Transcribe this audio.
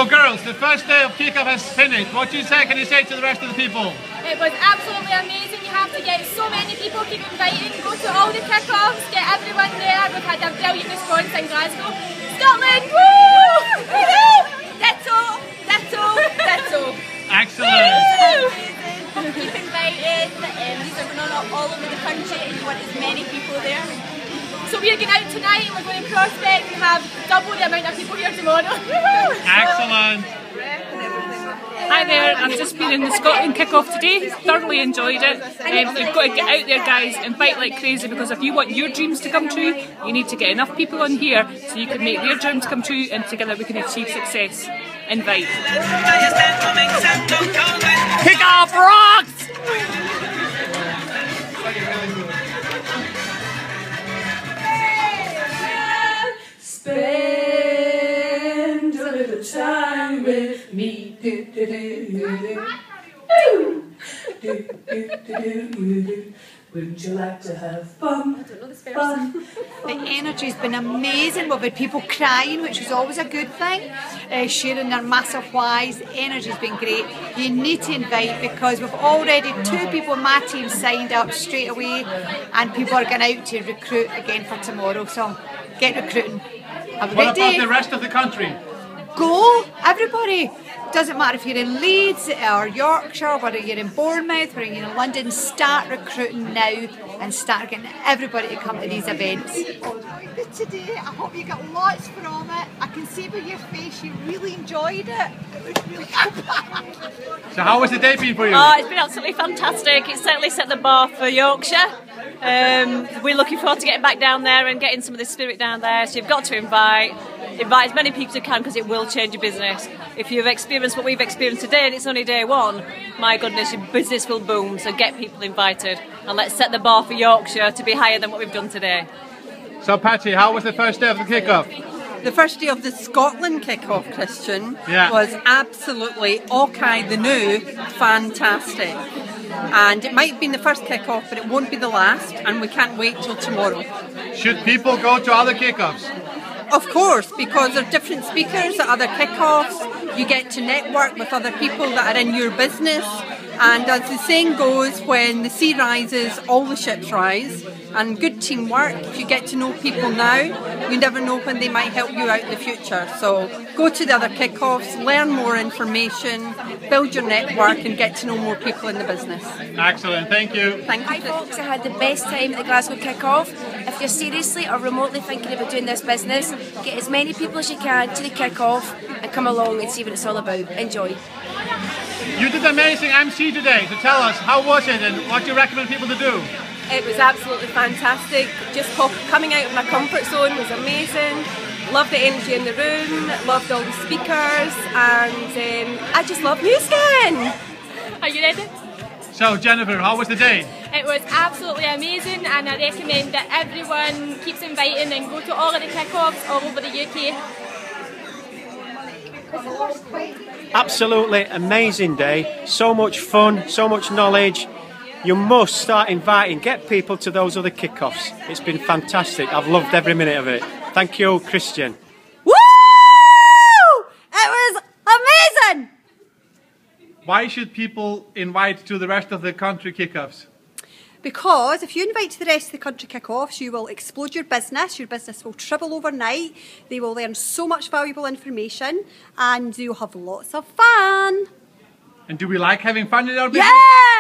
So girls, the first day of kickoff has finished. What can you say to the rest of the people? It was absolutely amazing. You have to get so many people, keep inviting, go to all the kickoffs, get everyone there. We've had a brilliant response in Glasgow. Scotland, woo! Ditto, ditto, ditto. Excellent. Keep inviting. These are going on all over the country and you want as many people there. So we're going out tonight and we're going to prospect and have double the amount of people here tomorrow. Excellent. Hi there, I've just been in the Scotland kick-off today, thoroughly enjoyed it. You've got to get out there guys, invite like crazy, because if you want your dreams to come true, you need to get enough people on here so you can make their dreams come true and together we can achieve success. Invite. Kick-off rocks! Spend a little time with me. Wouldn't you like to have fun? Fun. The energy's been amazing. We've had people crying, which is always a good thing. Sharing their massive whys. The energy's been great. You need to invite because we've already 2 people in my team signed up straight away, and people are going out to recruit again for tomorrow. So get recruiting. Have a What great day. about the rest of the country? Go, everybody. Doesn't matter if you're in Leeds or Yorkshire, whether you're in Bournemouth, whether you're in London, start recruiting now and start getting everybody to come to these events. Good today. I hope you got lots from it. I can see by your face you really enjoyed it. It was really good. So how was the day been for you? Oh, it's been absolutely fantastic. It's certainly set the bar for Yorkshire. We're looking forward to getting back down there and getting some of the spirit down there. So you've got to invite as many people as you can because it will change your business. If you've experienced what we've experienced today and it's only day one, my goodness, your business will boom. So get people invited and let's set the bar for Yorkshire to be higher than what we've done today. So Patty, how was the first day of the kickoff? The first day of the Scotland kick-off, Christian, Yeah. was absolutely Okai the New fantastic. And it might have been the first kick-off, but it won't be the last, and we can't wait till tomorrow. Should people go to other kickoffs? Of course, because there are different speakers at other kick-offs, you get to network with other people that are in your business, and as the saying goes, when the sea rises, all the ships rise, and good teamwork, if you get to know people now, you never know when they might help you out in the future. So go to the other kick-offs, learn more information, build your network and get to know more people in the business. Excellent, thank you. Thank Hi you. folks, I had the best time at the Glasgow kick-off. If you're seriously or remotely thinking about doing this business, get as many people as you can to the kick-off and come along and see what it's all about. Enjoy. You did amazing MC today, so tell us, how was it and what do you recommend people to do? It was absolutely fantastic. Just coming out of my comfort zone was amazing. Loved the energy in the room, loved all the speakers, and I just love New Skin. Are you ready? So Jennifer, how was the day? It was absolutely amazing and I recommend that everyone keeps inviting and go to all of the kick-offs all over the UK. Absolutely amazing day, so much fun, so much knowledge. You must start inviting, get people to those other kick-offs. It's been fantastic, I've loved every minute of it. Thank you, Christian. Woo! It was amazing! Why should people invite to the rest of the country kickoffs? Because if you invite to the rest of the country kick-offs, you will explode your business will triple overnight, they will learn so much valuable information and you'll have lots of fun. And do we like having fun in our business? Yeah!